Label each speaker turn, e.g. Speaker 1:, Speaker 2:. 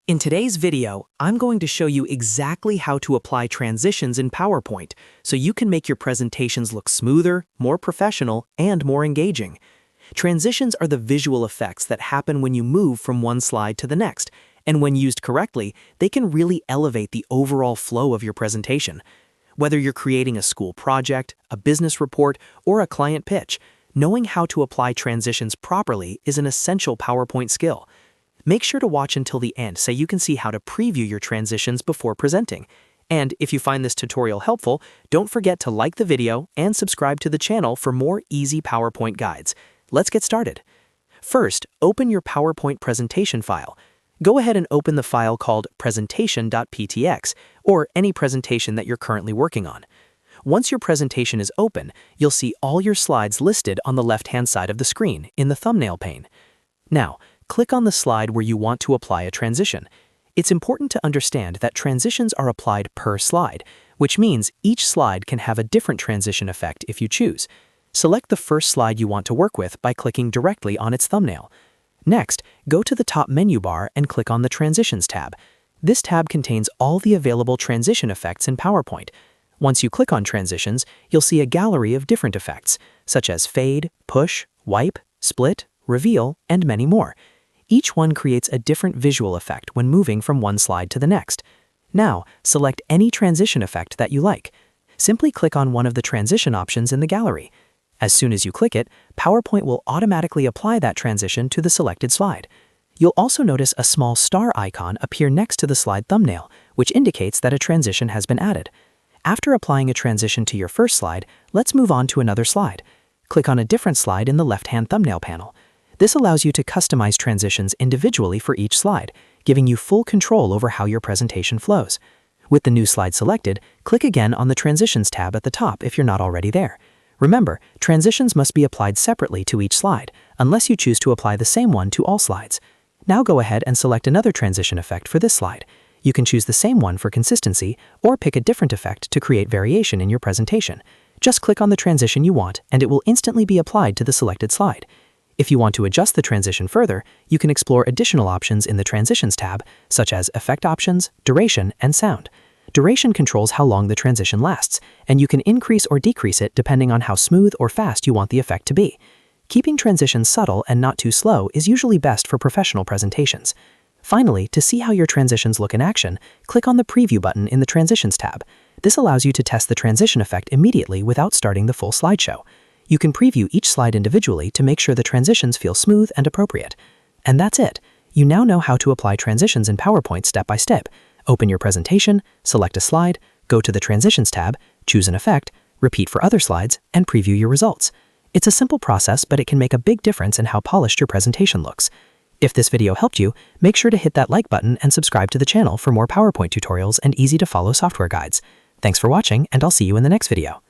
Speaker 1: In today's video, I'm going to show you exactly how to apply transitions in PowerPoint so you can make your presentations look smoother, more professional, and more engaging. Transitions are the visual effects that happen when you move from one slide to the next, and when used correctly, they can really elevate the overall flow of your presentation. Whether you're creating a school project, a business report, or a client pitch, knowing how to apply transitions properly is an essential PowerPoint skill. Make sure to watch until the end so you can see how to preview your transitions before presenting. And if you find this tutorial helpful, don't forget to like the video and subscribe to the channel for more easy PowerPoint guides. Let's get started. First, open your PowerPoint presentation file. Go ahead and open the file called presentation.ptx or any presentation that you're currently working on. Once your presentation is open, you'll see all your slides listed on the left-hand side of the screen in the thumbnail pane. Now, click on the slide where you want to apply a transition. It's important to understand that transitions are applied per slide, which means each slide can have a different transition effect if you choose. Select the first slide you want to work with by clicking directly on its thumbnail. Next, go to the top menu bar and click on the Transitions tab. This tab contains all the available transition effects in PowerPoint. Once you click on Transitions, you'll see a gallery of different effects, such as fade, push, wipe, split, reveal, and many more. Each one creates a different visual effect when moving from one slide to the next. Now, select any transition effect that you like. Simply click on one of the transition options in the gallery. As soon as you click it, PowerPoint will automatically apply that transition to the selected slide. You'll also notice a small star icon appear next to the slide thumbnail, which indicates that a transition has been added. After applying a transition to your first slide, let's move on to another slide. Click on a different slide in the left-hand thumbnail panel. This allows you to customize transitions individually for each slide, giving you full control over how your presentation flows. With the new slide selected, click again on the Transitions tab at the top if you're not already there. Remember, transitions must be applied separately to each slide, unless you choose to apply the same one to all slides. Now go ahead and select another transition effect for this slide. You can choose the same one for consistency, or pick a different effect to create variation in your presentation. Just click on the transition you want, and it will instantly be applied to the selected slide. If you want to adjust the transition further, you can explore additional options in the Transitions tab, such as Effect Options, Duration, and Sound. Duration controls how long the transition lasts, and you can increase or decrease it depending on how smooth or fast you want the effect to be. Keeping transitions subtle and not too slow is usually best for professional presentations. Finally, to see how your transitions look in action, click on the Preview button in the Transitions tab. This allows you to test the transition effect immediately without starting the full slideshow. You can preview each slide individually to make sure the transitions feel smooth and appropriate. And that's it. You now know how to apply transitions in PowerPoint step by step. Open your presentation, select a slide, go to the Transitions tab, choose an effect, repeat for other slides, and preview your results. It's a simple process, but it can make a big difference in how polished your presentation looks. If this video helped you, make sure to hit that like button and subscribe to the channel for more PowerPoint tutorials and easy-to-follow software guides. Thanks for watching, and I'll see you in the next video.